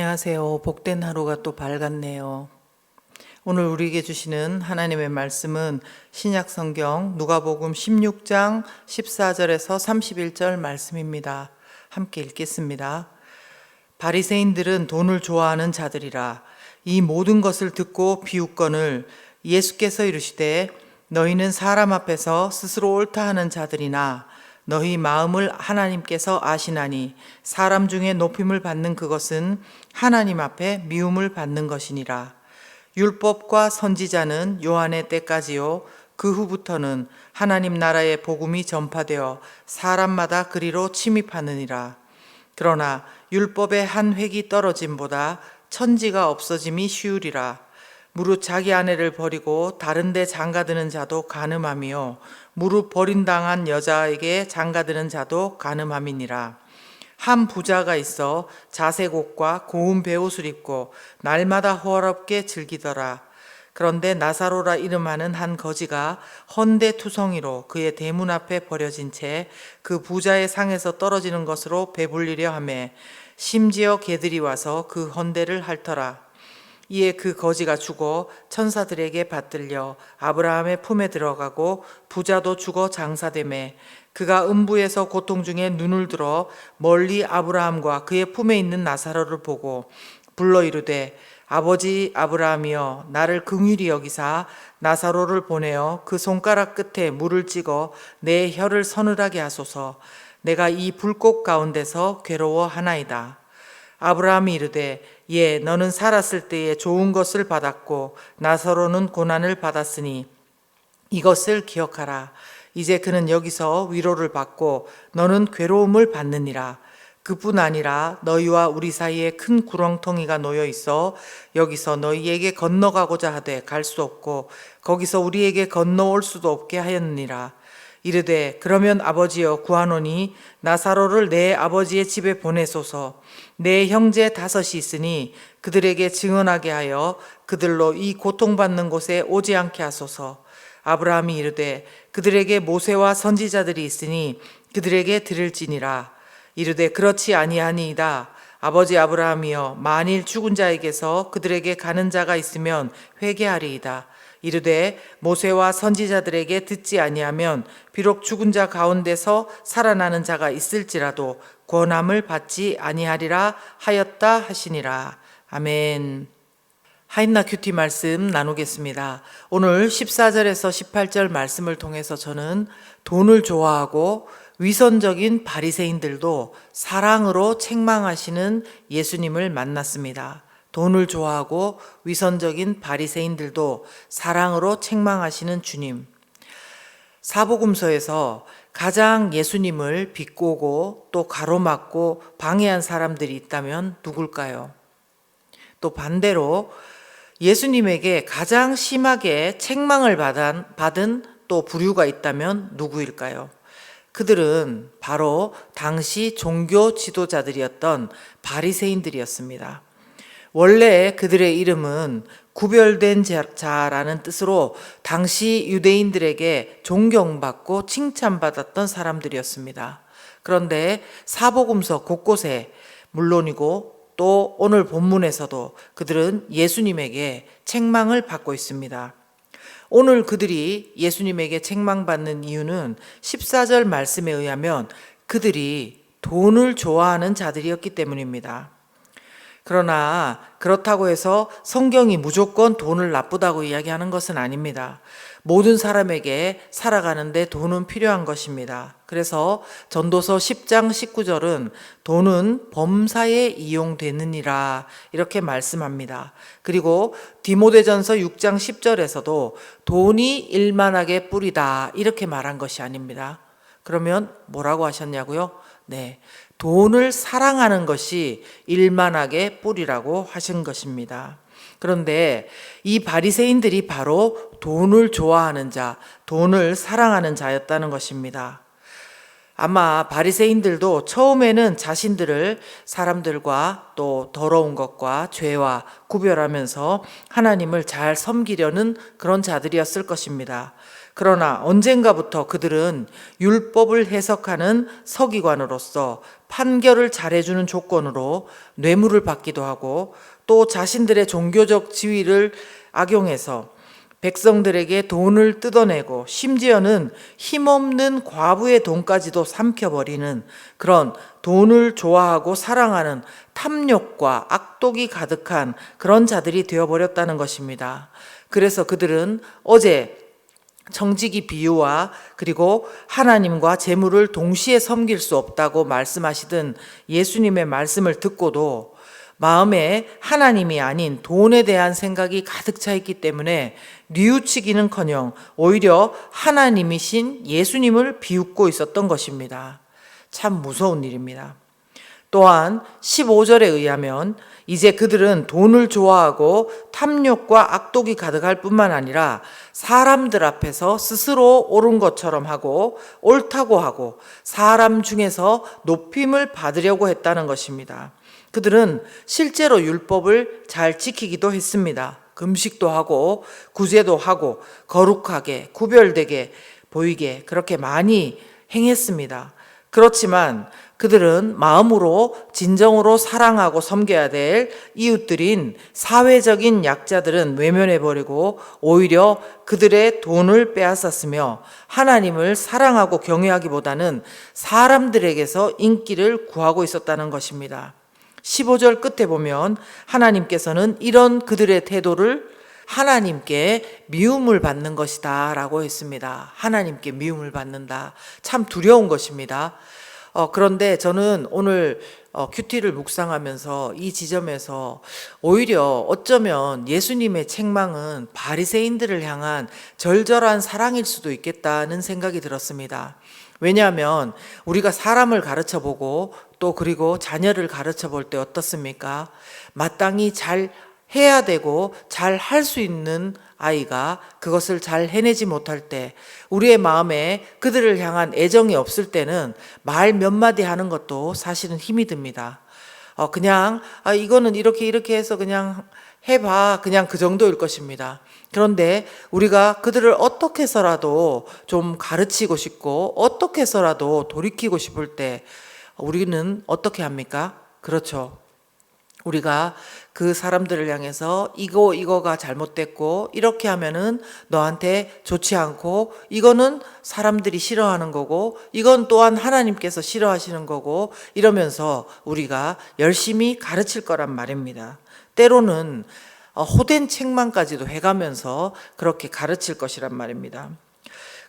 안녕하세요. 복된 하루가 또 밝았네요. 오늘 우리에게 주시는 하나님의 말씀은 신약 성경 누가복음 16장 14절에서 31절 말씀입니다. 함께 읽겠습니다. 바리새인들은 돈을 좋아하는 자들이라. 이 모든 것을 듣고 비웃거늘 예수께서 이르시되 너희는 사람 앞에서 스스로 옳다 하는 자들이나 너희 마음을 하나님께서 아시나니 사람 중에 높임을 받는 그것은 하나님 앞에 미움을 받는 것이니라. 율법과 선지자는 요한의 때까지요 그 후부터는 하나님 나라의 복음이 전파되어 사람마다 그리로 침입하느니라. 그러나 율법의 한 획이 떨어짐보다 천지가 없어짐이 쉬우리라. 무릇 자기 아내를 버리고 다른 데 장가드는 자도 간음함이요 무릇 버림당한 여자에게 장가드는 자도 간음함이니라. 한 부자가 있어 자색 옷과 고운 베옷을 입고 날마다 호화롭게 즐기더라. 그런데 나사로라 이름하는 한 거지가 헌데투성이로 그의 대문 앞에 버려진 채 그 부자의 상에서 떨어지는 것으로 배불리려 하매 심지어 개들이 와서 그 헌데를 핥더라. 이에 그 거지가 죽어 천사들에게 받들려 아브라함의 품에 들어가고 부자도 죽어 장사되매 그가 음부에서 고통 중에 눈을 들어 멀리 아브라함과 그의 품에 있는 나사로를 보고 불러 이르되 아버지 아브라함이여 나를 긍휼히 여기사 나사로를 보내어 그 손가락 끝에 물을 찍어 내 혀를 서늘하게 하소서. 내가 이 불꽃 가운데서 괴로워하나이다. 아브라함이 이르되 예 너는 살았을 때에 좋은 것을 받았고 나사로는 고난을 받았으니 이것을 기억하라. 이제 그는 여기서 위로를 받고 너는 괴로움을 받느니라. 그뿐 아니라 너희와 우리 사이에 큰 구렁텅이가 놓여 있어 여기서 너희에게 건너가고자 하되 갈 수 없고 거기서 우리에게 건너올 수도 없게 하였느니라. 이르되 그러면 아버지여 구하노니 나사로를 내 아버지의 집에 보내소서. 내 형제 5이 있으니 그들에게 증언하게 하여 그들로 이 고통받는 곳에 오지 않게 하소서. 아브라함이 이르되 그들에게 모세와 선지자들이 있으니 그들에게 들을지니라. 이르되 그렇지 아니하니이다. 아버지 아브라함이여 만일 죽은 자에게서 그들에게 가는 자가 있으면 회개하리이다. 이르되 모세와 선지자들에게 듣지 아니하면 비록 죽은 자 가운데서 살아나는 자가 있을지라도 권함을 받지 아니하리라 하였다 하시니라. 아멘. 하인나 큐티 말씀 나누겠습니다. 오늘 14절에서 18절 말씀을 통해서 저는 돈을 좋아하고 위선적인 바리새인들도 사랑으로 책망하시는 예수님을 만났습니다. 돈을 좋아하고 위선적인 바리새인들도 사랑으로 책망하시는 주님. 사복음서에서 가장 예수님을 비꼬고 또 가로막고 방해한 사람들이 있다면 누굴까요? 또 반대로 예수님에게 가장 심하게 책망을 받은 또 부류가 있다면 누구일까요? 그들은 바로 당시 종교 지도자들이었던 바리새인들이었습니다. 원래 그들의 이름은 구별된 자라는 뜻으로 당시 유대인들에게 존경받고 칭찬받았던 사람들이었습니다. 그런데 사복음서 곳곳에 물론이고 또 오늘 본문에서도 그들은 예수님에게 책망을 받고 있습니다. 오늘 그들이 예수님에게 책망받는 이유는 14절 말씀에 의하면 그들이 돈을 좋아하는 자들이었기 때문입니다. 그러나 그렇다고 해서 성경이 무조건 돈을 나쁘다고 이야기하는 것은 아닙니다. 모든 사람에게 살아가는데 돈은 필요한 것입니다. 그래서 전도서 10장 19절은 돈은 범사에 이용되느니라 이렇게 말씀합니다. 그리고 디모데전서 6장 10절에서도 돈이 일만하게 뿌리다 이렇게 말한 것이 아닙니다. 그러면 뭐라고 하셨냐고요? 네, 돈을 사랑하는 것이 일만하게 뿌리라고 하신 것입니다. 그런데 이 바리새인들이 바로 돈을 좋아하는 자, 돈을 사랑하는 자였다는 것입니다. 아마 바리새인들도 처음에는 자신들을 사람들과 또 더러운 것과 죄와 구별하면서 하나님을 잘 섬기려는 그런 자들이었을 것입니다. 그러나 언젠가부터 그들은 율법을 해석하는 서기관으로서 판결을 잘해주는 조건으로 뇌물을 받기도 하고 또 자신들의 종교적 지위를 악용해서 백성들에게 돈을 뜯어내고 심지어는 힘없는 과부의 돈까지도 삼켜버리는 그런 돈을 좋아하고 사랑하는 탐욕과 악독이 가득한 그런 자들이 되어버렸다는 것입니다. 그래서 그들은 어제 청지기 비유와 그리고 하나님과 재물을 동시에 섬길 수 없다고 말씀하시던 예수님의 말씀을 듣고도 마음에 하나님이 아닌 돈에 대한 생각이 가득 차 있기 때문에 뉘우치기는커녕 오히려 하나님이신 예수님을 비웃고 있었던 것입니다. 참 무서운 일입니다. 또한 15절에 의하면 이제 그들은 돈을 좋아하고 탐욕과 악독이 가득할 뿐만 아니라 사람들 앞에서 스스로 옳은 것처럼 하고 옳다고 하고 사람 중에서 높임을 받으려고 했다는 것입니다. 그들은 실제로 율법을 잘 지키기도 했습니다. 금식도 하고 구제도 하고 거룩하게 구별되게 보이게 그렇게 많이 행했습니다. 그렇지만 그들은 마음으로 진정으로 사랑하고 섬겨야 될 이웃들인 사회적인 약자들은 외면해버리고 오히려 그들의 돈을 빼앗았으며 하나님을 사랑하고 경외하기보다는 사람들에게서 인기를 구하고 있었다는 것입니다. 15절 끝에 보면 하나님께서는 이런 그들의 태도를 하나님께 미움을 받는 것이다 라고 했습니다. 하나님께 미움을 받는다. 참 두려운 것입니다. 그런데 저는 오늘 큐티를 묵상하면서 이 지점에서 오히려 어쩌면 예수님의 책망은 바리새인들을 향한 절절한 사랑일 수도 있겠다는 생각이 들었습니다. 왜냐하면 우리가 사람을 가르쳐보고 또 그리고 자녀를 가르쳐볼 때 어떻습니까? 마땅히 잘 해야 되고 잘 할 수 있는 아이가 그것을 잘 해내지 못할 때 우리의 마음에 그들을 향한 애정이 없을 때는 말 몇 마디 하는 것도 사실은 힘이 듭니다. 그냥 이거는 이렇게 해서 그냥 해봐 그냥 그 정도일 것입니다. 그런데 우리가 그들을 어떻게 해서라도 좀 가르치고 싶고 어떻게 해서라도 돌이키고 싶을 때 우리는 어떻게 합니까? 그렇죠. 우리가 그 사람들을 향해서 이거가 잘못됐고 이렇게 하면은 너한테 좋지 않고 이거는 사람들이 싫어하는 거고 이건 또한 하나님께서 싫어하시는 거고 이러면서 우리가 열심히 가르칠 거란 말입니다. 때로는 호된 책망까지도 해가면서 그렇게 가르칠 것이란 말입니다.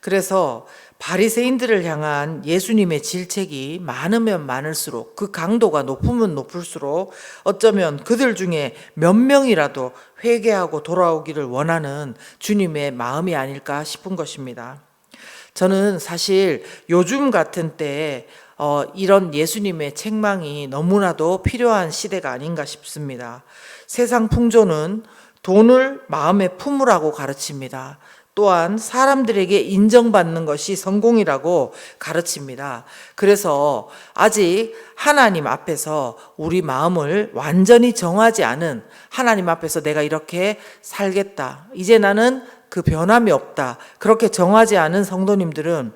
그래서 바리새인들을 향한 예수님의 질책이 많으면 많을수록 그 강도가 높으면 높을수록 어쩌면 그들 중에 몇 명이라도 회개하고 돌아오기를 원하는 주님의 마음이 아닐까 싶은 것입니다. 저는 사실 요즘 같은 때에 이런 예수님의 책망이 너무나도 필요한 시대가 아닌가 싶습니다. 세상 풍조는 돈을 마음에 품으라고 가르칩니다. 또한 사람들에게 인정받는 것이 성공이라고 가르칩니다. 그래서 아직 하나님 앞에서 우리 마음을 완전히 정하지 않은 하나님 앞에서 내가 이렇게 살겠다. 이제 나는 그 변함이 없다. 그렇게 정하지 않은 성도님들은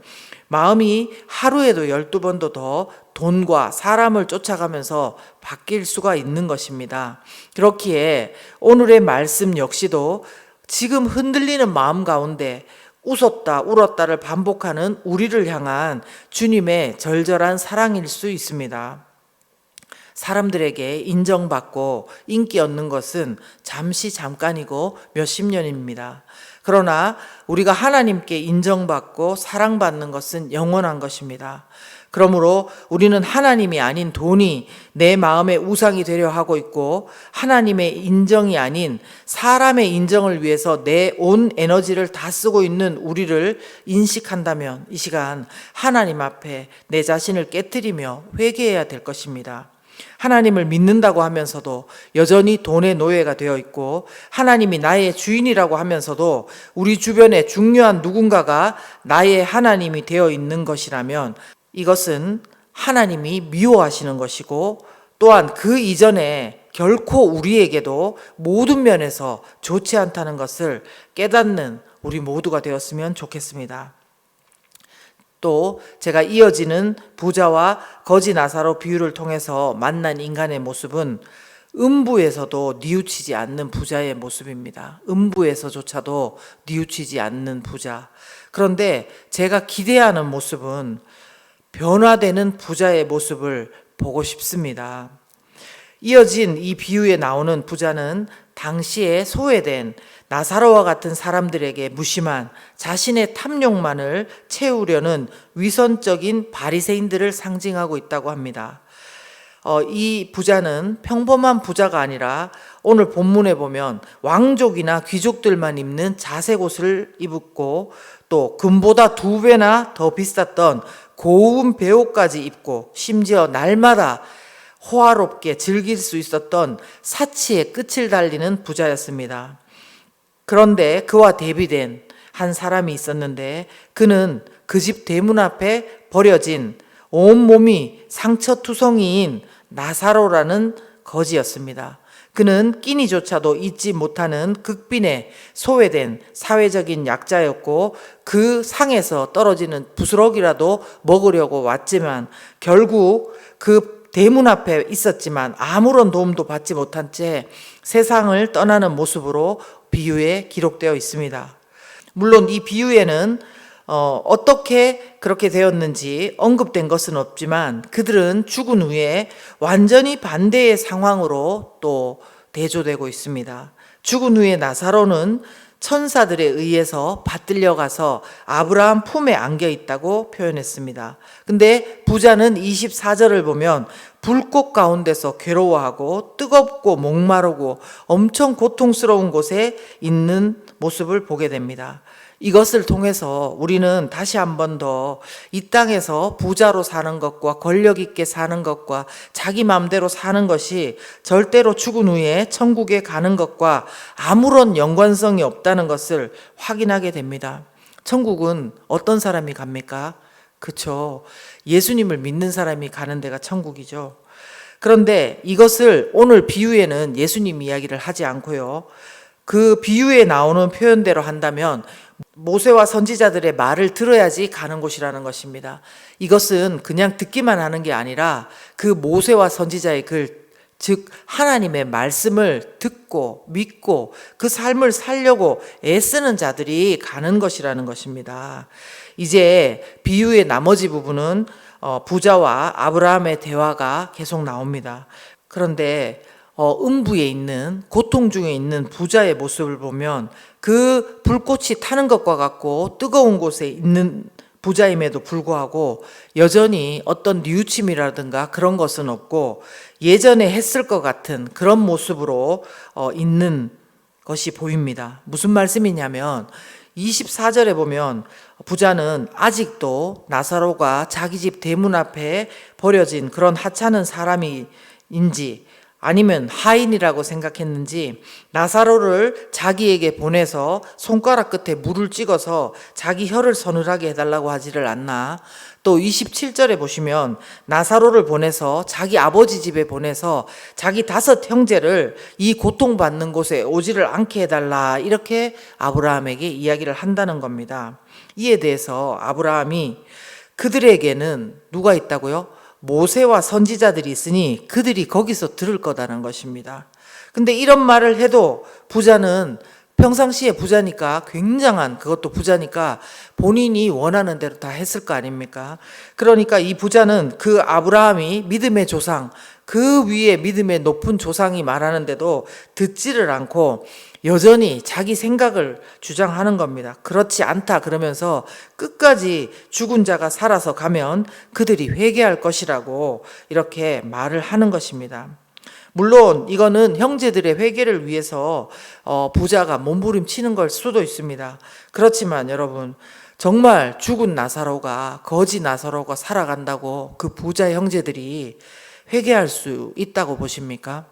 마음이 하루에도 12번도 더 돈과 사람을 쫓아가면서 바뀔 수가 있는 것입니다. 그렇기에 오늘의 말씀 역시도 지금 흔들리는 마음 가운데 웃었다 울었다를 반복하는 우리를 향한 주님의 절절한 사랑일 수 있습니다. 사람들에게 인정받고 인기 얻는 것은 잠깐이고 몇십 년입니다. 그러나 우리가 하나님께 인정받고 사랑받는 것은 영원한 것입니다. 그러므로 우리는 하나님이 아닌 돈이 내 마음의 우상이 되려 하고 있고 하나님의 인정이 아닌 사람의 인정을 위해서 내 온 에너지를 다 쓰고 있는 우리를 인식한다면 이 시간 하나님 앞에 내 자신을 깨트리며 회개해야 될 것입니다. 하나님을 믿는다고 하면서도 여전히 돈의 노예가 되어 있고 하나님이 나의 주인이라고 하면서도 우리 주변에 중요한 누군가가 나의 하나님이 되어 있는 것이라면 이것은 하나님이 미워하시는 것이고 또한 그 이전에 결코 우리에게도 모든 면에서 좋지 않다는 것을 깨닫는 우리 모두가 되었으면 좋겠습니다. 또 제가 이어지는 부자와 거지 나사로 비유를 통해서 만난 인간의 모습은 음부에서도 뉘우치지 않는 부자의 모습입니다. 음부에서조차도 뉘우치지 않는 부자. 그런데 제가 기대하는 모습은 변화되는 부자의 모습을 보고 싶습니다. 이어진 이 비유에 나오는 부자는 당시에 소외된 나사로와 같은 사람들에게 무심한 자신의 탐욕만을 채우려는 위선적인 바리새인들을 상징하고 있다고 합니다. 이 부자는 평범한 부자가 아니라 오늘 본문에 보면 왕족이나 귀족들만 입는 자색 옷을 입었고 또 금보다 2배나 더 비쌌던 고운 베옷까지 입고 심지어 날마다 호화롭게 즐길 수 있었던 사치의 끝을 달리는 부자였습니다. 그런데 그와 대비된 한 사람이 있었는데 그는 그 집 대문 앞에 버려진 온몸이 상처투성이인 나사로라는 거지였습니다. 그는 끼니조차도 잊지 못하는 극빈에 소외된 사회적인 약자였고 그 상에서 떨어지는 부스러기라도 먹으려고 왔지만 결국 그 대문 앞에 있었지만 아무런 도움도 받지 못한 채 세상을 떠나는 모습으로 비유에 기록되어 있습니다. 물론 이 비유에는 어떻게 그렇게 되었는지 언급된 것은 없지만 그들은 죽은 후에 완전히 반대의 상황으로 또 대조되고 있습니다. 죽은 후에 나사로는 천사들에 의해서 받들려 가서 아브라함 품에 안겨 있다고 표현했습니다. 근데 부자는 24절을 보면 불꽃 가운데서 괴로워하고 뜨겁고 목마르고 엄청 고통스러운 곳에 있는 모습을 보게 됩니다. 이것을 통해서 우리는 다시 한 번 더 이 땅에서 부자로 사는 것과 권력 있게 사는 것과 자기 마음대로 사는 것이 절대로 죽은 후에 천국에 가는 것과 아무런 연관성이 없다는 것을 확인하게 됩니다. 천국은 어떤 사람이 갑니까? 그렇죠. 예수님을 믿는 사람이 가는 데가 천국이죠. 그런데 이것을 오늘 비유에는 예수님 이야기를 하지 않고요. 그 비유에 나오는 표현대로 한다면 모세와 선지자들의 말을 들어야지 가는 곳이라는 것입니다. 이것은 그냥 듣기만 하는 게 아니라 그 모세와 선지자의 글, 즉 하나님의 말씀을 듣고 믿고 그 삶을 살려고 애쓰는 자들이 가는 것이라는 것입니다. 이제 비유의 나머지 부분은 부자와 아브라함의 대화가 계속 나옵니다. 그런데 음부에 있는 고통 중에 있는 부자의 모습을 보면 그 불꽃이 타는 것과 같고 뜨거운 곳에 있는 부자임에도 불구하고 여전히 어떤 뉘우침이라든가 그런 것은 없고 예전에 했을 것 같은 그런 모습으로 있는 것이 보입니다. 무슨 말씀이냐면 24절에 보면 부자는 아직도 나사로가 자기 집 대문 앞에 버려진 그런 하찮은 사람인지 아니면 하인이라고 생각했는지 나사로를 자기에게 보내서 손가락 끝에 물을 찍어서 자기 혀를 서늘하게 해달라고 하지를 않나. 또 27절에 보시면 나사로를 보내서 자기 아버지 집에 보내서 자기 5 형제를 이 고통받는 곳에 오지를 않게 해달라, 이렇게 아브라함에게 이야기를 한다는 겁니다. 이에 대해서 아브라함이 그들에게는 누가 있다고요? 모세와 선지자들이 있으니 그들이 거기서 들을 거다는 것입니다. 근데 이런 말을 해도 부자는 평상시에 부자니까, 굉장한, 그것도 부자니까 본인이 원하는 대로 다 했을 거 아닙니까? 그러니까 이 부자는 그 아브라함이 믿음의 조상, 그 위에 믿음의 높은 조상이 말하는데도 듣지를 않고 여전히 자기 생각을 주장하는 겁니다. 그렇지 않다 그러면서 끝까지 죽은 자가 살아서 가면 그들이 회개할 것이라고 이렇게 말을 하는 것입니다. 물론 이거는 형제들의 회개를 위해서 부자가 몸부림치는 걸 수도 있습니다. 그렇지만 여러분, 정말 죽은 나사로가, 거지 나사로가 살아간다고 그 부자 형제들이 회개할 수 있다고 보십니까?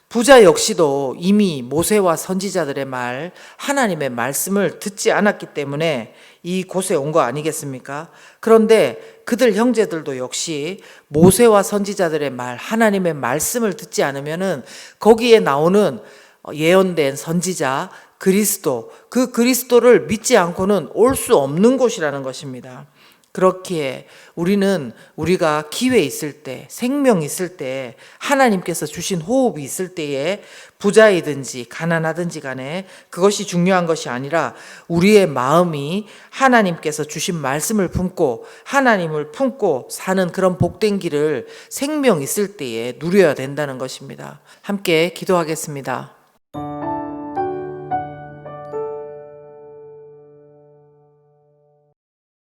부자 역시도 이미 모세와 선지자들의 말, 하나님의 말씀을 듣지 않았기 때문에 이 곳에 온 거 아니겠습니까? 그런데 그들 형제들도 역시 모세와 선지자들의 말, 하나님의 말씀을 듣지 않으면은 거기에 나오는 예언된 선지자 그리스도, 그 그리스도를 믿지 않고는 올 수 없는 곳이라는 것입니다. 그렇기에 우리가 기회 있을 때, 생명 있을 때, 하나님께서 주신 호흡이 있을 때에 부자이든지 가난하든지 간에 그것이 중요한 것이 아니라 우리의 마음이 하나님께서 주신 말씀을 품고 하나님을 품고 사는 그런 복된 길을 생명 있을 때에 누려야 된다는 것입니다. 함께 기도하겠습니다.